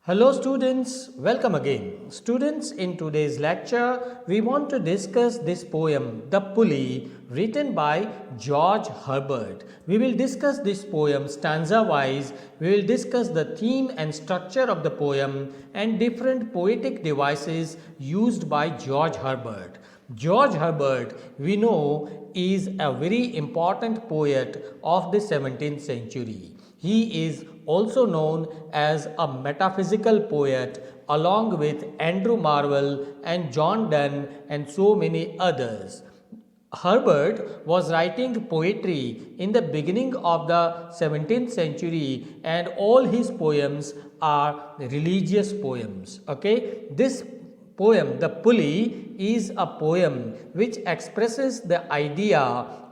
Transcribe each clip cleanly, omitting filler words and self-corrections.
Hello students, welcome again. Students, in today's lecture, we want to discuss this poem, The Pulley, written by George Herbert. We will discuss this poem stanza-wise, we will discuss the theme and structure of the poem and different poetic devices used by George Herbert. George Herbert, we know, is a very important poet of the 17th century. He is also known as a metaphysical poet along with Andrew Marvell and John Donne and so many others. Herbert was writing poetry in the beginning of the 17th century and all his poems are religious poems. Okay, this poem, The Pulley, is a poem which expresses the idea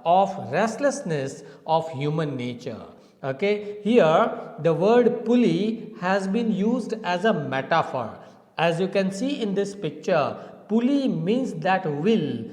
of restlessness of human nature. Okay, here the word pulley has been used as a metaphor. As you can see in this picture, pulley means that wheel,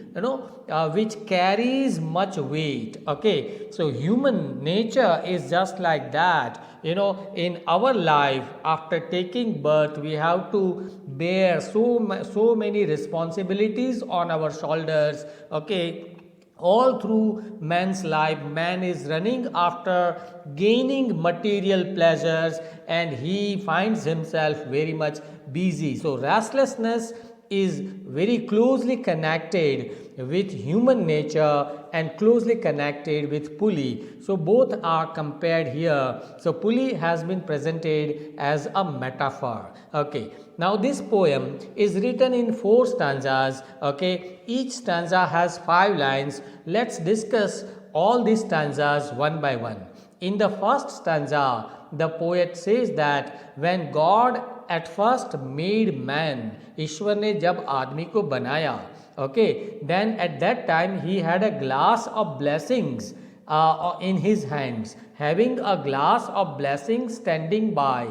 which carries much weight. Okay, so human nature is just like that. In our life, after taking birth, we have to bear so many responsibilities on our shoulders. Okay, all through man's life, man is running after gaining material pleasures and he finds himself very much busy. So restlessness is very closely connected with human nature and closely connected with pulley. So both are compared here. So pulley has been presented as a metaphor. Okay, now this poem is written in 4 stanzas. Okay, each stanza has 5 lines. Let's discuss all these stanzas one by one. In the first stanza, the poet says that when God at first made man, ईश्वर ने जब आदमी को बनाया, okay, then at that time he had a glass of blessings in his hands. Having a glass of blessings standing by,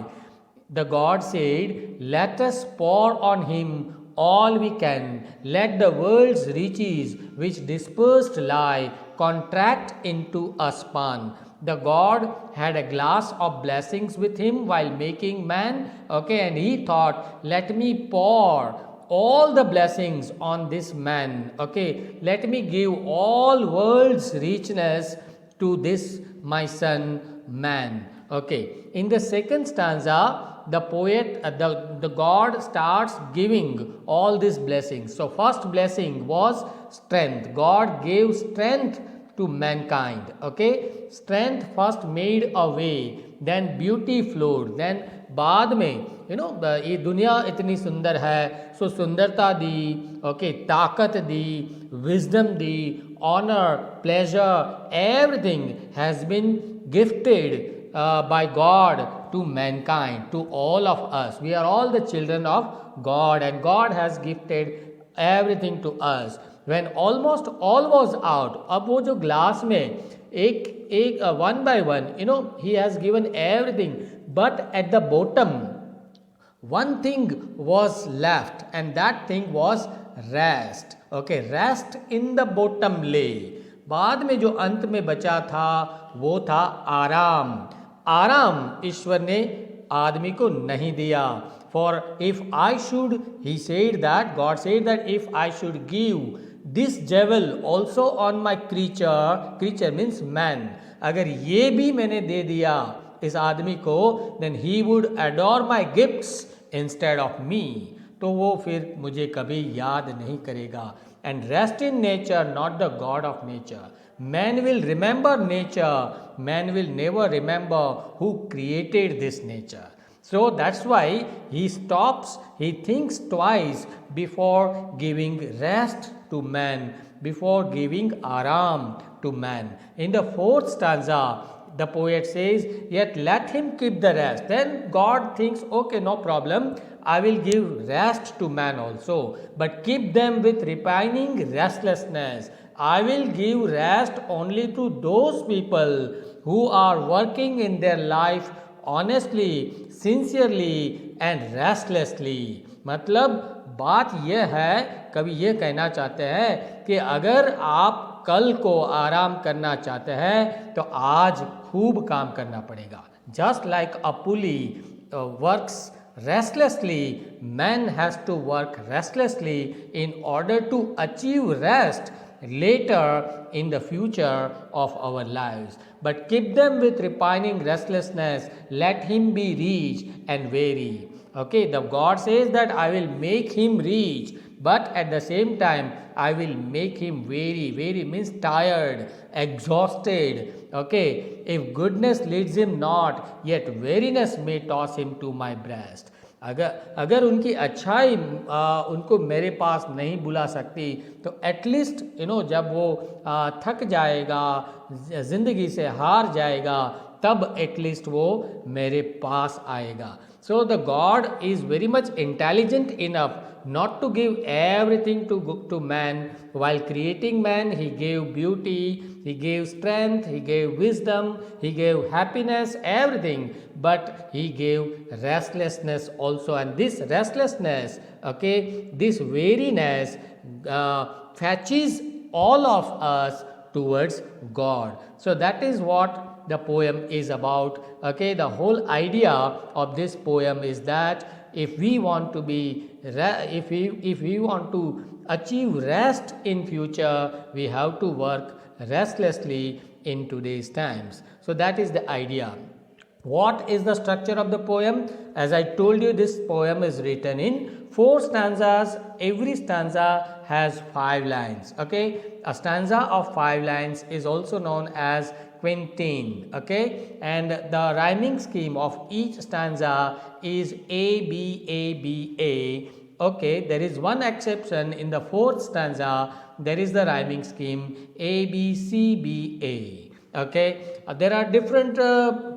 the God said, let us pour on him all we can. Let the world's riches which dispersed lie contract into a span. The God had a glass of blessings with him while making man. Okay, and he thought, let me pour all the blessings on this man. Okay, let me give all world's richness to this my son man. Okay, in the second stanza, the poet, the God starts giving all these blessings. So first blessing was strength. God gave strength to mankind. Okay, strength first made a way, then beauty flowed, then बाद में ये दुनिया इतनी सुंदर है, सो सुंदरता दी, okay, ताकत दी, विजडम दी, honour, pleasure, everything has been gifted by God to mankind, to all of us. We are all the children of God and God has gifted everything to us. When almost all was out, अब वो जो glass में एक one by one, he has given everything, but at the bottom one thing was left and that thing was rest. Okay, rest in the bottom lay. बाद में जो अंत में बचा था वो था आराम. आराम ईश्वर ने आदमी को नहीं दिया. For if I should, he said that, God said that if I should give this jewel also on my creature means man, अगर ये भी मैंने दे दिया इस आदमी को, then he would adore my gifts instead of me. तो वो फिर मुझे कभी याद नहीं करेगा. And rest in nature, not the God of nature. Man will remember nature, man will never remember who created this nature. So that's why he stops, he thinks twice before giving rest to man, before giving aram to man. In the fourth stanza, the poet says, yet let him keep the rest. Then God thinks, okay, no problem, I will give rest to man also, but keep them with repining restlessness. I will give rest only to those people who are working in their life honestly, sincerely and restlessly. मतलब बात यह है, कवि ये कहना चाहते हैं कि अगर आप कल को आराम करना चाहते हैं तो आज खूब काम करना पड़ेगा. Just like a pulley works Restlessly, man has to work restlessly in order to achieve rest later in the future of our lives. But keep them with repining restlessness, let him be rich and weary. Okay, the God says that I will make him rich, but at the same time I will make him weary. Weary means tired, exhausted. Okay, if goodness leads him not, yet weariness may toss him to my breast. अगर अगर उनकी अच्छाई उनको मेरे पास नहीं बुला सकती तो एटलीस्ट जब वो थक जाएगा, ज़िंदगी से हार जाएगा, तब एटलीस्ट वो मेरे पास आएगा. So the God is very much intelligent enough not to give everything to man. While creating man, he gave beauty, he gave strength, he gave wisdom, he gave happiness, everything, but he gave restlessness also. And this restlessness, okay, this weariness fetches all of us towards God. So that is what the poem is about. Okay, the whole idea of this poem is that if we want to be if we want to achieve rest in future, we have to work restlessly in today's times. So that is the idea. What is the structure of the poem? As I told you, this poem is written in 4 stanzas. Every stanza has 5 lines. Okay, a stanza of 5 lines is also known as quatrain. Okay, and the rhyming scheme of each stanza is A B A B A. Okay, there is one exception in the 4th stanza. There is the rhyming scheme A B C B A. Okay, there are different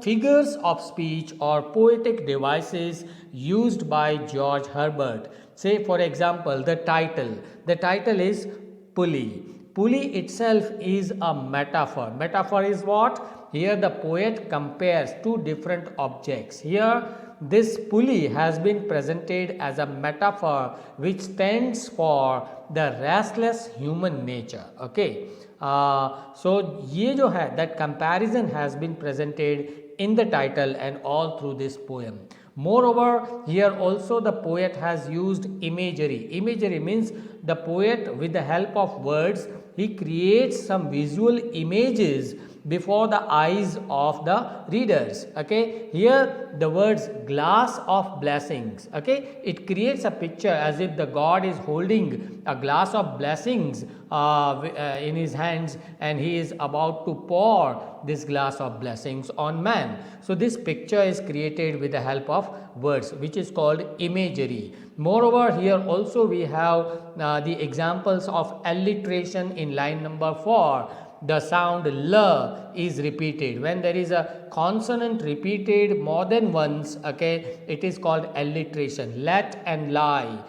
figures of speech or poetic devices used by George Herbert. Say for example, the title is Pulley. Pulley itself is a metaphor. Metaphor is what? Here the poet compares 2 different objects. Here this pulley has been presented as a metaphor which stands for the restless human nature. Okay, so ये जो है, that comparison has been presented in the title and all through this poem. Moreover, here also the poet has used imagery. Imagery means the poet, with the help of words, he creates some visual images before the eyes of the readers. Okay, here the words glass of blessings. Okay, it creates a picture as if the God is holding a glass of blessings in his hands, and he is about to pour this glass of blessings on man. So this picture is created with the help of words, which is called imagery. Moreover, here also we have the examples of alliteration in line number 4. The sound L is repeated. When there is a consonant repeated more than once, okay, it is called alliteration. Let and lie.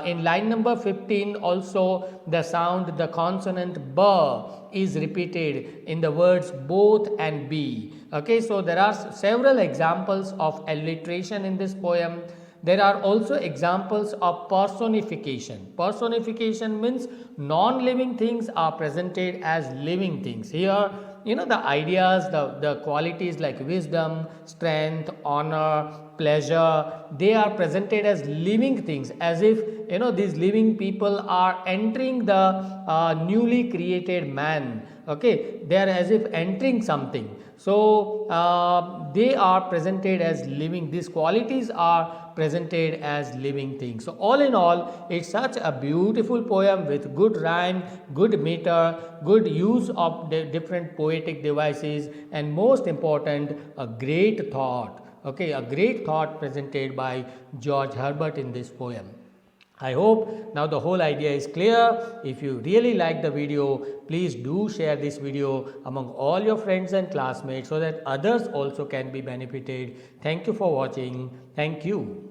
In line number 15 also the sound, the consonant B is repeated in the words both and be. Okay, so there are several examples of alliteration in this poem. There are also examples of personification. Personification means non-living things are presented as living things. Here, the ideas, the qualities like wisdom, strength, honor, pleasure, they are presented as living things, as if these living people are entering the newly created man. Okay, they are as if entering something. So they are presented as living. These qualities are presented as living things. So all in all, it's such a beautiful poem with good rhyme, good meter, good use of different poetic devices, and most important, a great thought. Okay, a great thought presented by George Herbert in this poem. I hope now the whole idea is clear. If you really like the video, please do share this video among all your friends and classmates so that others also can be benefited. Thank you for watching. Thank you.